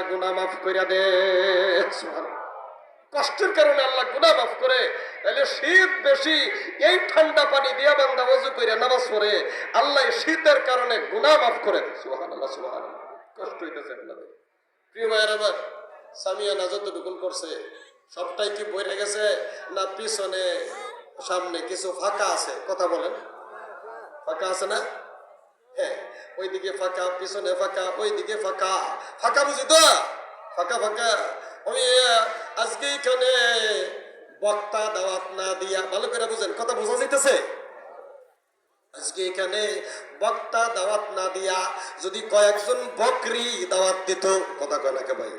গুনাহ মাফ করে দে। কষ্টের কারণে আল্লাহ গুনাহ মাফ করে, তাহলে শীত বেশি, এই ঠান্ডা পানি দিয়া বান্দা ওযু করে নামাজ পড়ে, আল্লাহ শীতের কারণে গুনাহ মাফ করে দেয়। সুবহানাল্লাহ, সুবহানাল্লাহ। কষ্ট হইতেছে আপনাদের প্রিয় ভাইয়ের। আমার সামিয়ানা যতটুকুন করছে সবটাই কি বইরে গেছে, না পিছনে সামনে কিছু ফাঁকা আছে? কথা বলেন, ফাঁকা আছে না? হ্যাঁ, ওইদিকে ফাঁকা, পিছনে ফাঁকা, ওইদিকে ফাঁকা। ফাঁকা বুঝি তো? ফাঁকা ফাঁকা। আমি আজকে এখানে বক্তা দাওয়াত না দিয়া, ভালো করে বুঝেন, কথা বোঝা যাইতেছে? আজকে এখানে বক্তা দাওয়াত না দিয়া যদি কয়েকজন বকরি দাওয়াত দিত, কথা কয় না কে ভাই?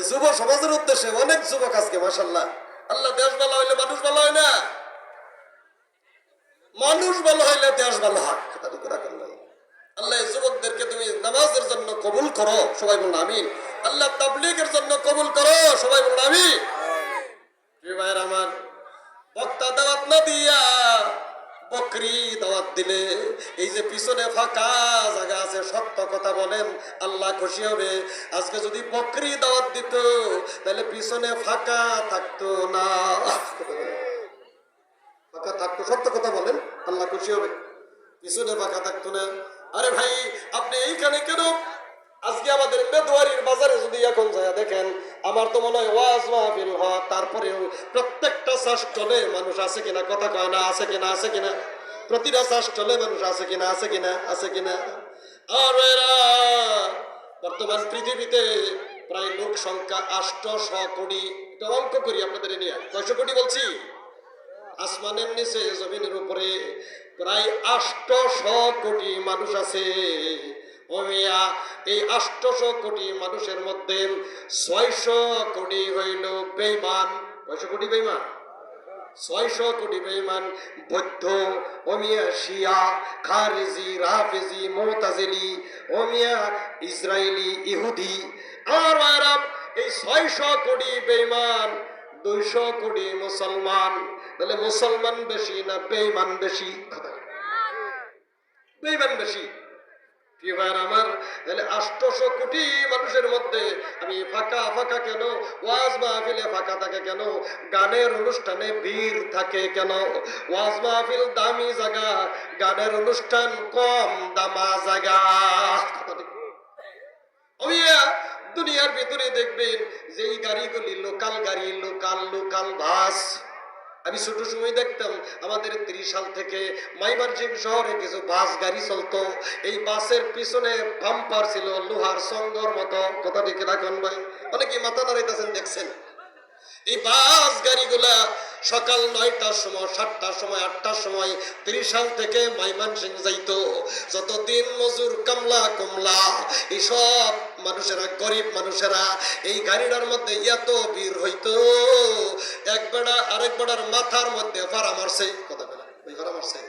যুব সমাজের উদ্দেশ্যে অনেক যুবক আজকে মাশাআল্লাহ। আল্লাহ দেশ ভালো হইলে মানুষ ভালো হয় না, মানুষ ভালো হইলে দেশ ভালো হয়। আল্লাহ যুবকদেরকে তুমি নামাজের জন্য কবুল করো, সবাই বলুন আমিন। আল্লাহ তাবলীগের জন্য কবুল করো, সবাই বলুন আমিন। প্রিয় ভাইয়ের আমার, বক্তা দাওয়াত না দিয়া বকরি দাওয়াত দিলে, এই যে পিছনে ফাঁকা জায়গা আছে, সত্য কথা বলেন, আল্লাহ খুশি হবে। আজকে যদি বকরি দাওয়াত দিত, তাহলে পিছনে ফাঁকা থাকতো না, ফাঁকা থাকতো। সত্য কথা বলেন, আল্লাহ খুশি হবে। পিছনে ফাঁকা থাকতো না। আরে ভাই, আপনি এইখানে কেন? আজকে আমাদের বেদুয়ারির বাজারে যদি এখন যায় দেখেন, আমার তো মনে হয় ওয়াজ মাহফিল হয়, তারপরেও প্রত্যেকটা চাষটলে মানুষ আছে কিনা? কথা কয় না? আছে কিনা? আছে কিনা? প্রতিটা চাষটলে মানুষ আছে কিনা? আছে কিনা? আছে কিনা? আর এরা বর্তমান পৃথিবীতে প্রায় লোক সংখ্যা 800 কোটি। এটা অঙ্ক করি আপনাদের নিয়ে, কয়শো কোটি বলছি? আসমানের নিচে জমিনের উপরে প্রায় 800 কোটি মানুষ আছে। এই 800 কোটি মানুষের মধ্যে 600 কোটি হইল বেঈমান। 600 কোটি বেঈমান, 600 কোটি বেঈমান। বৌদ্ধ, শিয়া, খারেজি, রাফেজি, মুতাজিলি, ইসরায়েলি, ইহুদি। আর আরব, এই 600 কোটি বেঈমান, 200 কোটি মুসলমান। তাহলে মুসলমান বেশি না বেঈমান বেশি? বেঈমান বেশি। কি ভাই আমার, তাহলে 800 কোটি মানুষের মধ্যে আমি ফাঁকা ফাঁকা কেন? ওয়াজ মাহফিলে ফাঁকা থাকে কেন? গানের অনুষ্ঠানে ভিড় থাকে কেন? ওয়াজ মাহফিল দামি জায়গা, গানের অনুষ্ঠান কম দামা জায়গা। দুনিয়ার ভিতরে দেখবেন যে এই গাড়িগুলি লোকাল গাড়ি, লোকাল লোকাল বাস। আমি ছোট সময় দেখতাম আমাদের 30 সাল থেকে মাইমানসিং শহরে কিছু বাস গাড়ি চলতো। এই বাসের পিছনে বাম্পার ছিল লোহার সঙ্গর মতো। কথা ঠিক রাখুন ভাই, অনেকে মাথা নাড়াইতেছেন, দেখছেন? এই বাস গাড়িগুলা সকাল 9টার সময়, 7টার সময়, 8টার সময় 30 সাল থেকে মাইমানসিং যাইতো। যত দিন মজুর, কামলা কুমলা, এইসব মানুষেরা, গরিব মানুষেরা এই গাড়িটার মধ্যে এত ভিড় হইতো, এক বেড়া আরেক বেড়ার মাথার মধ্যে ফাড়া মারছে। কথা বলে ওই ফাড়া মারছে।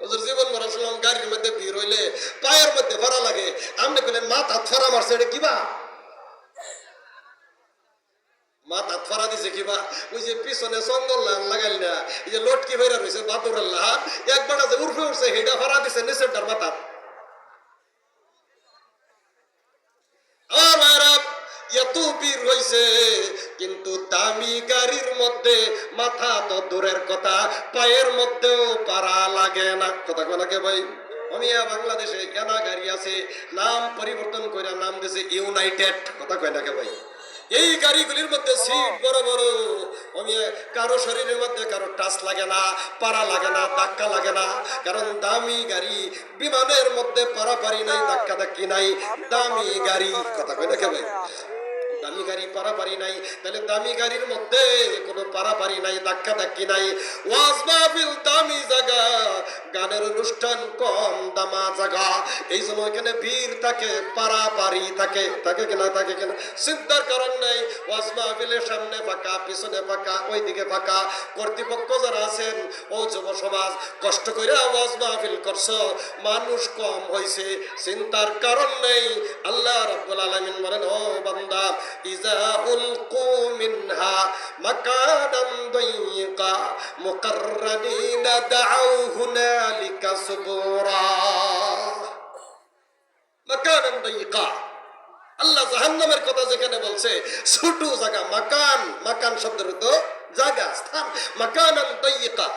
ওদের জীবন ভরা শুনলাম গাড়ির মধ্যে ভিড় হইলে পায়ের মধ্যে ফাড়া লাগে। আপনি বলেন মাথা ফাড়া মারছে, এটা কিবা? মাথা ফাড়া দিছে কিবা? ওই যে পিছনে সঙ্গল লাগাইল না, এই যে লটকি বেড়া রয়েছে বাদুরাল্লাহ, একবার যে উর্ফে উঠছে হেটা ফাড়া দিছে নিচেরটার মাথা। এত ভিড় হয়েছে, কিন্তু দামি গাড়ির মধ্যে মাথা তো দূরের কথা, পায়ের মধ্যেও পারা লাগে না। কথা কোনাকে ভাই, আমি বাংলাদেশে কেনা গাড়ি আছে, নাম পরিবর্তন করে নাম দিয়েছে ইউনাইটেড। কথা কয় নাকি ভাই? এই গাড়িগুলির মধ্যে সিট বড় বড়, আমি কারো শরীরের মধ্যে কারো টাচ লাগে না, পারা লাগে না, ধাক্কা লাগে না। কারণ দামি গাড়ি, বিমানের মধ্যে পারাপারি নাই, ধাক্কা ধাক্কি নাই, দামি গাড়ি। কথা কয় নাকি ভাই? দামি গাড়ি পারাপারি নাই, তাহলে দামি গাড়ির মধ্যে কোনো পারাপারি নাই, ধাক্কা ধাক্কি নাই। ওয়াজ মাহফিল দামি জায়গা, গানের অনুষ্ঠান কম দামা জায়গা, এই জন্য এখানে ভিড় থাকে, পারাপারি থাকে। থাকে কিনা? থাকে কিনা? চিন্তার কারণ নাই। ওয়াজ মাহফিলের সামনে ফাঁকা, পিছনে ফাঁকা, ওইদিকে ফাঁকা। কর্তৃপক্ষ যারা আছেন, ও যুব সমাজ, কষ্ট করে ওয়াজ মাহফিল করছো, মানুষ কম হয়েছে, চিন্তার কারণ নেই। আল্লাহ রাব্বুল আলামিন বলেন, ও বান্দা, ইজা উলকু মিনহা মাকানান দাইয়িকা মুকাররানিনা দাউ হুনালিকা সুবুরা। মাকানান দাইয়িকা। আল্লাহ জাহান্নামের কথা যেখানে বলছে ছোট জায়গা, মাকান, মাকান শব্দের অর্থ জায়গা, স্থান। মাকানান দাইয়িকা,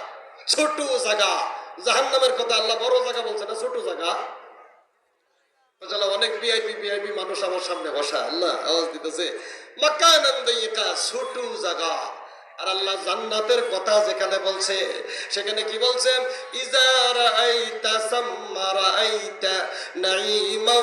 ছোট জায়গা। জাহান্নামের কথা আল্লাহ বড় জায়গা বলছে না, ছোট জায়গা। অনেক ভিআইপি মানুষ আমার সামনে বসা, আল্লাহ আওয়াজ দিতেছে মাকানান দাইয়িকা, ছোট জায়গা। আর আল্লাহ জান্নাতের কথা যেখানে বলছে সেখানে কি বলছেন? ইজা রাআইতা সাম্মা রাআইতা নাঈমা